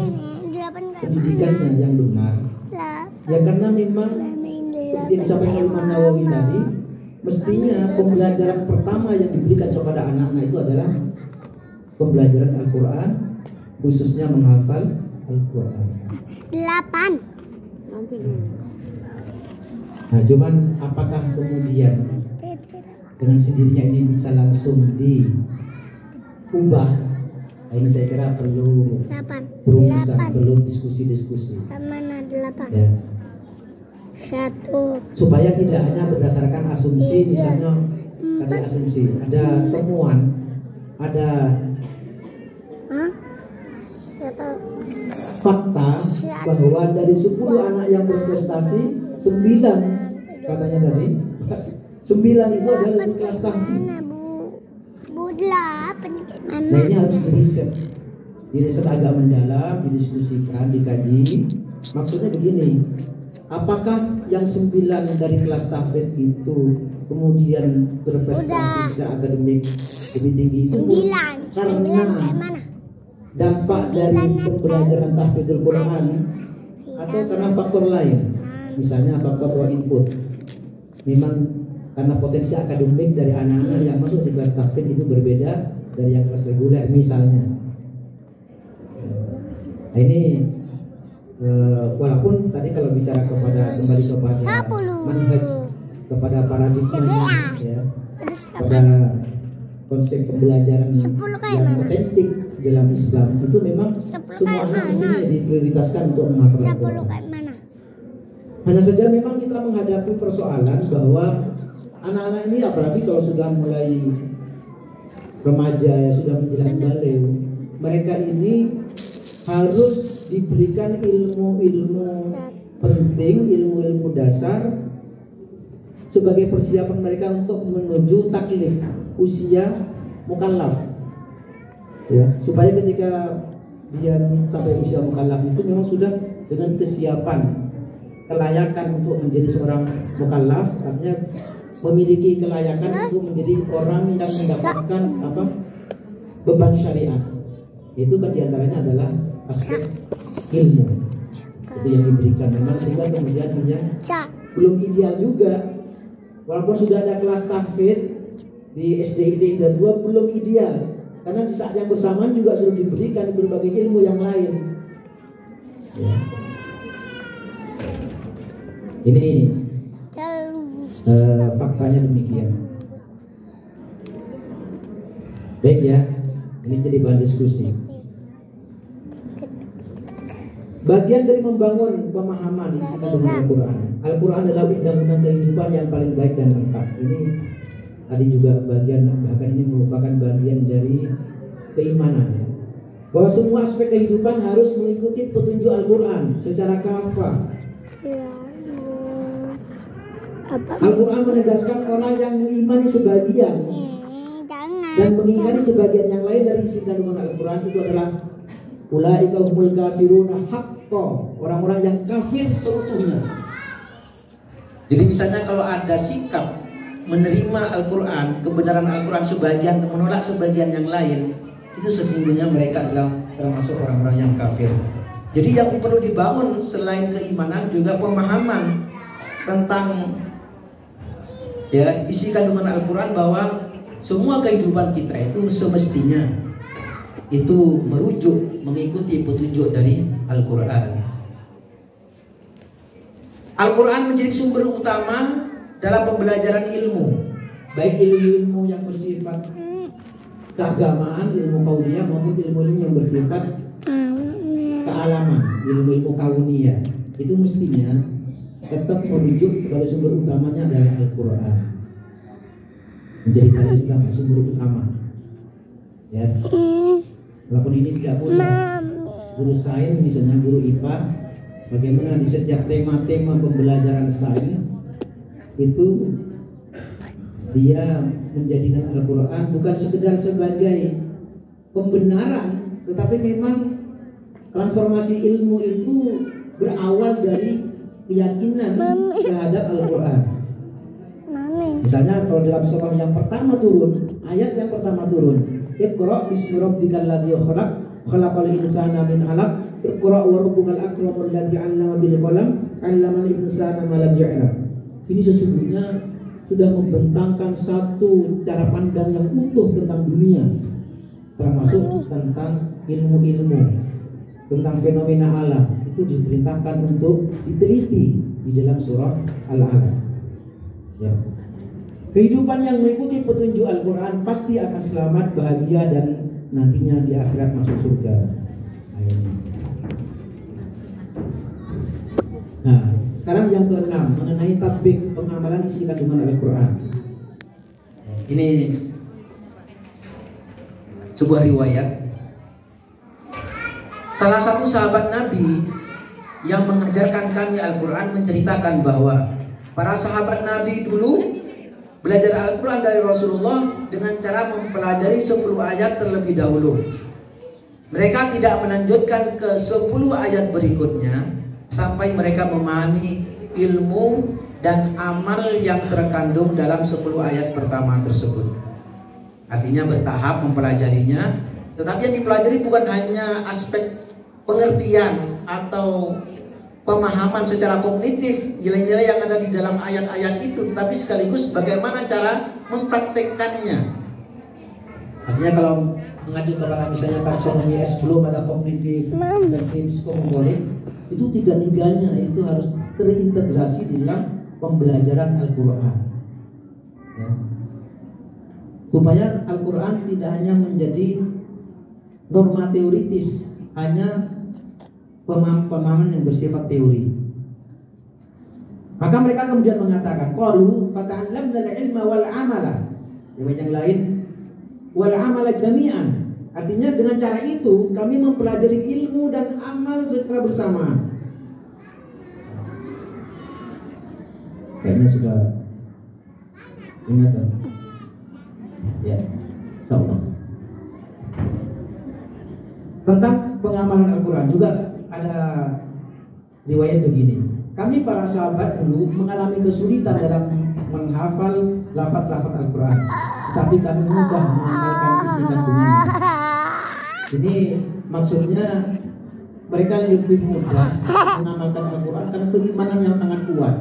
pendidikannya yang benar. Ya karena memang seperti disampaikan Imam Nawawi tadi, mestinya pembelajaran pertama yang diberikan kepada anak-anak itu adalah pembelajaran Al-Quran, khususnya menghafal Al-Quran. 8. Nah, cuman apakah kemudian dengan sendirinya ini bisa langsung ubah. Nah, ini saya kira perlu 8. perumusan, perlu diskusi-diskusi. Mana 8? Ya. 1. Supaya tidak hanya berdasarkan asumsi, misalnya ada asumsi, ada temuan, ada fakta bahwa dari 10 anak yang berprestasi 9 katanya tadi 9 itu adalah di kelas tahfiz. Bu 8 mana? Nah ini harus diriset agak mendalam, didiskusikan, dikaji. Maksudnya begini, apakah yang 9 dari kelas tahfiz itu kemudian berprestasi secara akademik lebih tinggi itu 9 karena kayak mana? dampak dari pembelajaran tahfidzul Quran atau karena faktor lain, misalnya faktor raw input. Memang karena potensi akademik dari anak-anak yang masuk di kelas tahfidz itu berbeda dari yang kelas reguler misalnya. Nah ini walaupun tadi kalau bicara kembali kepada manhaj, kepada paradigma ya, pada konsep pembelajaran yang otentik dalam Islam itu memang semua anak mestinya diprioritaskan untuk menghafal Al-Quran. Hanya saja memang kita menghadapi persoalan bahwa anak-anak ini apalagi kalau sudah mulai remaja ya, sudah menjelang balik, mereka ini harus diberikan ilmu-ilmu penting, ilmu-ilmu dasar sebagai persiapan mereka untuk menuju taklif, usia mukallaf. Ya, supaya ketika dia sampai usia mukallaf itu memang sudah dengan kesiapan, kelayakan untuk menjadi seorang mukallaf, artinya memiliki kelayakan untuk menjadi orang yang mendapatkan beban syariat. Itu kan diantaranya adalah aspek ilmu itu yang diberikan. Memang sehingga kemudian belum ideal juga, walaupun sudah ada kelas tahfidz di SDIT 2 belum ideal, karena di saat yang bersamaan juga sudah diberikan berbagai ilmu yang lain ya. Ini faktanya demikian. Baik ya, ini jadi bahan diskusi. Bagian dari membangun pemahaman isi kandungan Al-Quran. Al-Quran adalah undang-undang kehidupan yang paling baik dan lengkap. Ini tadi juga bagian, bahkan ini merupakan bagian dari keimanan, bahwa semua aspek kehidupan harus mengikuti petunjuk Al-Quran secara kafah. Al-Quran menegaskan orang yang mengimani sebagian dan mengingkari sebagian yang lain dari isi kandungan Al-Quran itu adalah ulaika humul kafiruna haqqo, orang-orang yang kafir seutuhnya. Jadi misalnya kalau ada sikap menerima Al-Quran, kebenaran Al-Quran sebagian, menolak sebagian yang lain, itu sesungguhnya mereka adalah termasuk orang-orang yang kafir. Jadi yang perlu dibangun selain keimanan juga pemahaman tentang ya isi kandungan Al-Quran, bahwa semua kehidupan kita itu semestinya itu merujuk mengikuti petunjuk dari Al-Quran. Al-Quran menjadi sumber utama dalam pembelajaran ilmu, baik ilmu-ilmu yang bersifat keagamaan, ilmu kauniyah, maupun ilmu-ilmu yang bersifat kealaman, ilmu-ilmu kauniyah. Itu mestinya tetap merujuk kepada sumber utamanya adalah Al-Quran, menjadi dalil utama, sumber utama ya. Walaupun ini tidak mudah, guru sains misalnya, guru IPA, bagaimana di setiap tema-tema pembelajaran sains itu dia menjadikan Al-Quran bukan sekedar sebagai pembenaran, tetapi memang transformasi ilmu itu berawal dari keyakinan terhadap Al-Quran. Misalnya kalau dalam surah yang pertama turun, ayat yang pertama turun, Iqra bismi rabbikal ladzi khalaq, khalaqal insana min 'alaq, Iqra wa rabbukal akramul ladzi 'allama bil qalam, 'allamal insana ma lam ya'lam. Ini sesungguhnya sudah membentangkan satu cara pandang yang utuh tentang dunia, termasuk tentang ilmu-ilmu, tentang fenomena alam. Itu diperintahkan untuk diteliti di dalam surah Al-Alaq ya. Kehidupan yang mengikuti petunjuk Al-Quran pasti akan selamat, bahagia, dan nantinya di akhirat masuk surga. Nah, sekarang yang keenam mengenai tatbik, pengamalan isi kandungan Al-Quran. Ini sebuah riwayat. Salah satu sahabat Nabi yang mengajarkan kami Al-Quran menceritakan bahwa para sahabat Nabi dulu belajar Al-Quran dari Rasulullah dengan cara mempelajari 10 ayat terlebih dahulu. Mereka tidak melanjutkan ke 10 ayat berikutnya sampai mereka memahami ilmu dan amal yang terkandung dalam 10 ayat pertama tersebut. Artinya bertahap mempelajarinya, tetapi yang dipelajari bukan hanya aspek pengertian atau pemahaman secara kognitif nilai-nilai yang ada di dalam ayat-ayat itu, tetapi sekaligus bagaimana cara mempraktekkannya. Artinya kalau mengacu kepada misalnya taksonomi S10 pada kognitif dan psikomotorik, itu tiga-tiganya itu harus terintegrasi di dalam pembelajaran Al-Quran, ya. Supaya Al-Quran tidak hanya menjadi norma teoritis, hanya pemahaman yang bersifat teori. Maka mereka kemudian mengatakan, qalu fata'allamna al-ilma wal amala. Yang lain, wal amala jami'an. Artinya dengan cara itu kami mempelajari ilmu dan amal secara bersamaan. Kayaknya sudah ingat kan? Ya, insyaallah. Tentang pengamalan Al-Quran juga ada riwayat begini. Kami para sahabat dulu mengalami kesulitan dalam menghafal lafaz-lafaz Al-Quran, tapi kami mudah mengamalkan isi kandungannya. Ini maksudnya mereka lebih mudah mengamalkan Al-Quran karena keimanan yang sangat kuat.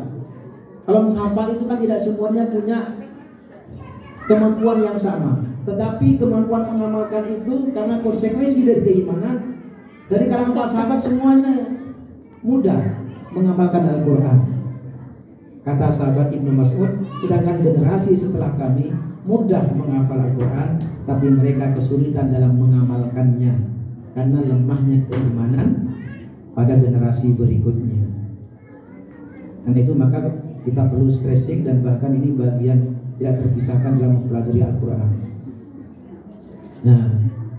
Kalau menghafal itu kan tidak semuanya punya kemampuan yang sama, tetapi kemampuan mengamalkan itu karena konsekuensi dari keimanan. Dari kalangan para sahabat semuanya mudah mengamalkan Al-Quran. Kata sahabat Ibnu Mas'ud, sedangkan generasi setelah kami mudah menghafal Al-Quran, tapi mereka kesulitan dalam mengamalkannya karena lemahnya keimanan pada generasi berikutnya. Dan itu maka kita perlu stressing, dan bahkan ini bagian tidak terpisahkan dalam mempelajari Al-Quran. Nah,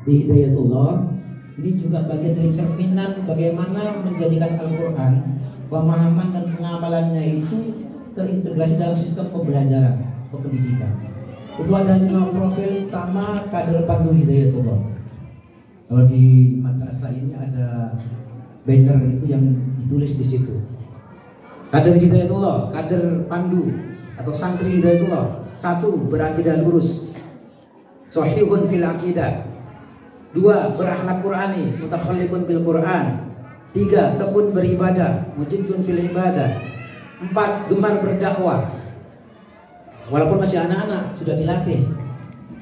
di Hidayatullah ini juga bagian dari cerminan bagaimana menjadikan Al-Quran, pemahaman dan pengamalannya itu terintegrasi dalam sistem pembelajaran atau pendidikan. Itu ada 5 profil utama kader pandu Hidayatullah. Kalau di madrasah ini ada banner itu yang ditulis di situ. Kader Hidayatullah, kader pandu atau santri Hidayatullah. 1. Berakidah lurus, shahihun fil aqidah. 2. Berakhlak Qur'ani, mutakhalliqun bil Qur'an. 3. Tekun beribadah, mujidun fil ibadah. 4. Gemar berdakwah, walaupun masih anak-anak sudah dilatih.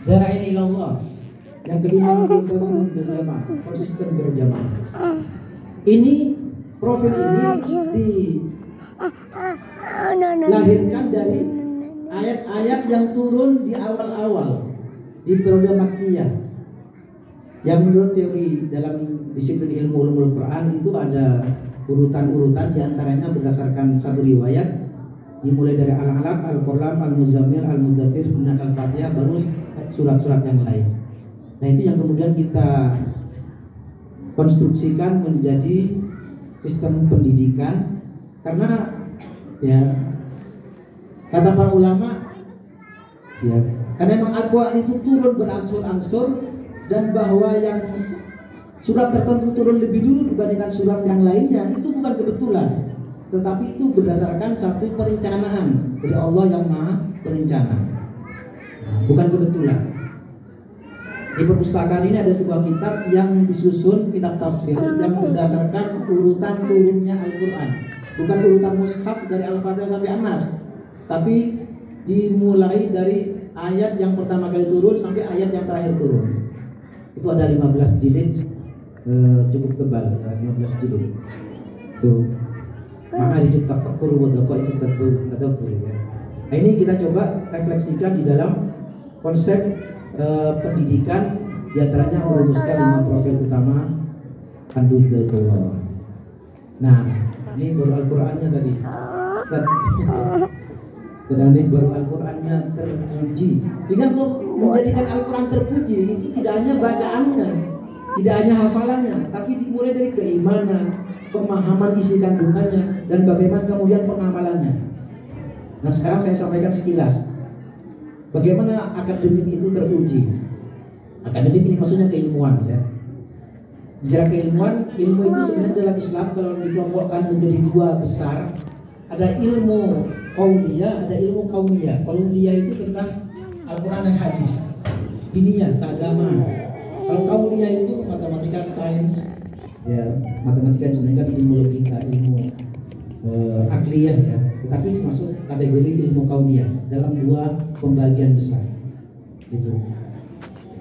Da'in ilallah. Yang kelima, berjamaah, konsisten berjamaah. Ini profil ini dilahirkan dari ayat-ayat yang turun di awal-awal di periode Makkiyah, yang menurut teori dalam disiplin ilmu ulumul Quran itu ada urutan-urutan, diantaranya berdasarkan satu riwayat dimulai dari Al-Alaq, Al-Qalam, Al-Muzammil, Al-Mudaththir, kemudian Al-Fatihah, baru surat-surat yang lain. Nah, itu yang kemudian kita konstruksikan menjadi sistem pendidikan, karena ya kata para ulama ya, karena memang Al-Quran itu turun berangsur-angsur, dan bahwa yang surat tertentu turun lebih dulu dibandingkan surat yang lainnya itu bukan kebetulan, tetapi itu berdasarkan satu perencanaan dari Allah yang Maha Perencana. Bukan kebetulan. Di perpustakaan ini ada sebuah kitab yang disusun, kitab tafsir yang berdasarkan urutan turunnya Al-Quran, bukan urutan mushaf dari Al-Fatihah sampai An-Nas, tapi dimulai dari ayat yang pertama kali turun sampai ayat yang terakhir turun. Itu ada 15 jilid, cukup tebal, 15 jilid. Tuh, maka itu tafakkur wadaqah itu tadabbur ya. Nah, ini kita coba refleksikan di dalam konsep pendidikan Di antaranya merumuskan 5 profil utama Pandu Hidayatullah. Nah, ini baru Al-Qur'annya tadi. Karena ini baru Al-Qur'annya terpuji. Sehingga untuk menjadikan Al-Qur'an terpuji itu tidak hanya bacaannya, tidak hanya hafalannya, tapi dimulai dari keimanan, pemahaman isi kandungannya, dan bagaimana kemudian pengamalannya. Nah, sekarang saya sampaikan sekilas bagaimana akademik itu teruji. Akademik ini maksudnya keilmuan, ya. Bicara keilmuan, ilmu itu sebenarnya dalam Islam kalau dikelompokkan menjadi 2 besar, ada ilmu qauliyah, ada ilmu kauniyah. Qauliyah itu tentang Al-Quran dan hadis, diniyah, keagamaan. Kalau kauniyah itu matematika, sains, ya, matematika sebenarnya kan ilmu logika, ilmu akliyah, ya. Tetapi itu masuk kategori ilmu kauniyah dalam 2 pembagian besar. Itu.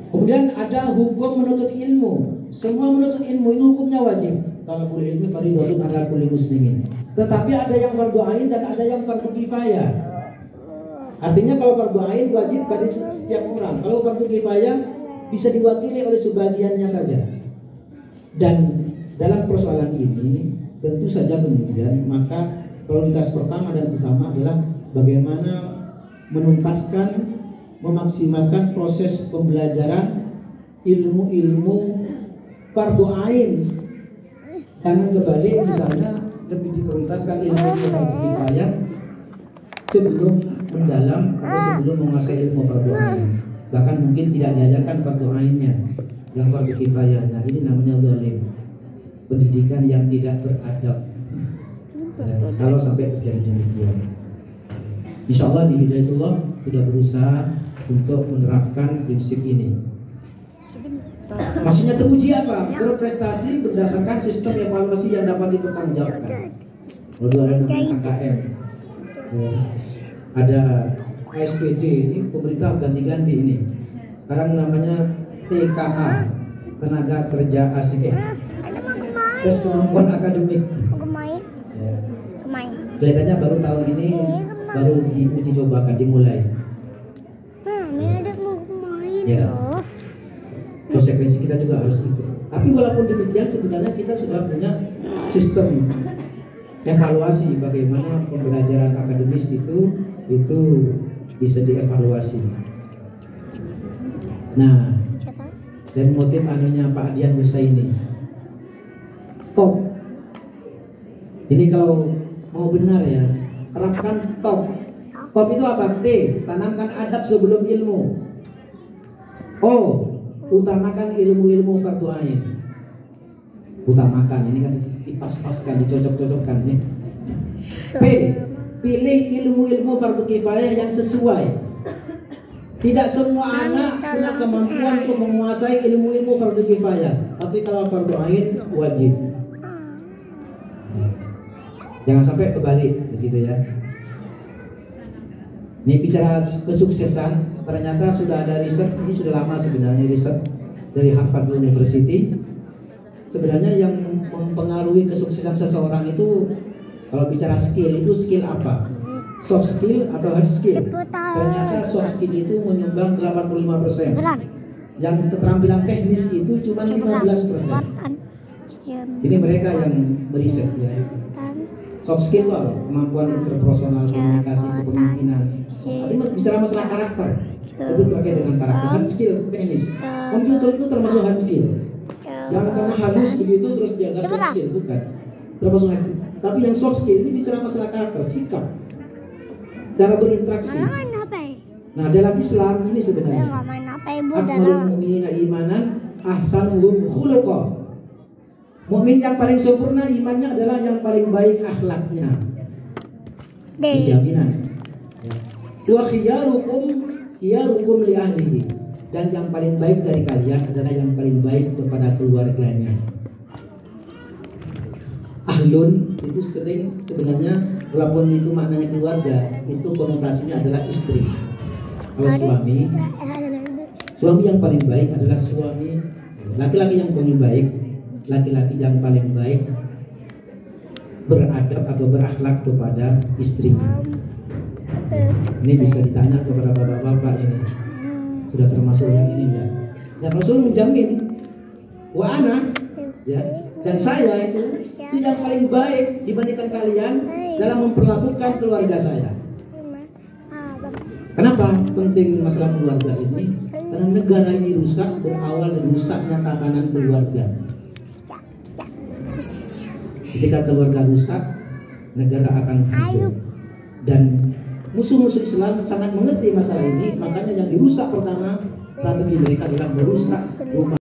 Kemudian ada hukum menuntut ilmu. Semua menuntut ilmu itu hukumnya wajib. Talabul ilmi fardhun 'ala kulli muslimin. Tetapi ada yang fardu ain dan ada yang fardu kifayah. Artinya kalau fardu ain wajib pada setiap orang. Kalau fardu kifayah bisa diwakili oleh sebagiannya saja. Dan dalam persoalan ini tentu saja kemudian maka prioritas pertama dan utama adalah bagaimana menuntaskan, memaksimalkan proses pembelajaran ilmu-ilmu fardu ain. Jangan kebalik, misalnya lebih diprioritaskan ilmu fardu kifayah sebelum mendalam atau sebelum menguasai ilmu fardu ain. Bahkan mungkin tidak diajarkan fardu ainnya, yang fardu kifayahnya. Ini namanya zalim, pendidikan yang tidak beradab. Kalau sampai terjadi demikian, insya Allah di Hidayatullah sudah berusaha untuk menerapkan prinsip ini. Maksudnya teruji apa? Berprestasi berdasarkan sistem evaluasi yang dapat dipertanggungjawabkan. Lalu ada namanya KKM, ya. Ada ASPD, ini pemerintah ganti-ganti ini. Sekarang namanya TKA, Tenaga Kerja Asing, tes kemampuan akademik. Ya. Kelihatannya baru tahun ini baru diuji cobakan, dimulai. Ya. Konsekuensi kita juga harus ikut. Tapi walaupun demikian sebenarnya kita sudah punya sistem evaluasi bagaimana pembelajaran akademis itu bisa dievaluasi. Nah, dan motif anunya Pak Dian Musa ini top. Ini kalau mau benar ya, terapkan top. Top itu apa? T, tanamkan adab sebelum ilmu. O, utamakan ilmu-ilmu fardu ain. Utamakan, ini kan dipas-paskan, dicocok-cocokkan nih. P, pilih ilmu-ilmu fardu kifayah yang sesuai. Tidak semua anak punya kemampuan untuk menguasai ilmu-ilmu fardu kifayah, tapi kalau fardu ain wajib. Jangan sampai kebalik begitu ya. Ini bicara kesuksesan, ternyata sudah ada riset, ini sudah lama sebenarnya riset dari Harvard University. Sebenarnya yang mempengaruhi kesuksesan seseorang itu kalau bicara skill itu skill apa? Soft skill atau hard skill? Ternyata soft skill itu menyumbang 85%. Yang keterampilan teknis itu cuma 15%. Ini mereka yang meriset ya. Soft skill itu apa? Kemampuan interpersonal, komunikasi, kepemimpinan. Tapi bicara masalah karakter, lebih terkait dengan karakter. Hard skill, teknis. Komputer itu termasuk hard skill. Jangan karena halus begitu terus dianggap soft skill, bukan. Termasuk hard skill. Tapi yang soft skill ini bicara masalah karakter, sikap, cara berinteraksi. Nah dalam Islam ini sebenarnya akmalul mu'minina imanan ahsanuhum khuluqa. Mukmin yang paling sempurna imannya adalah yang paling baik akhlaknya. Ini jaminan. Wa khiyarukum li ahlihi. Dan yang paling baik dari kalian adalah yang paling baik kepada keluarganya. Ahlun itu sering sebenarnya walaupun itu maknanya keluarga, itu konotasinya adalah istri. Kalau suami yang paling baik adalah suami, laki-laki yang paling baik, laki-laki yang paling baik beradab atau berakhlak kepada istrinya. Ini bisa ditanya kepada bapak-bapak ini, sudah termasuk yang ini enggak? Dan Rasul menjamin, wa ana, ya, dan saya itu yang paling baik dibandingkan kalian dalam memperlakukan keluarga saya. Kenapa penting masalah keluarga ini? Karena negara ini rusak berawal dari rusaknya tatanan keluarga. Ketika keluarga rusak, negara akan hancur. Dan musuh-musuh Islam sangat mengerti masalah ini, makanya yang dirusak pertama strategi mereka adalah merusak rumah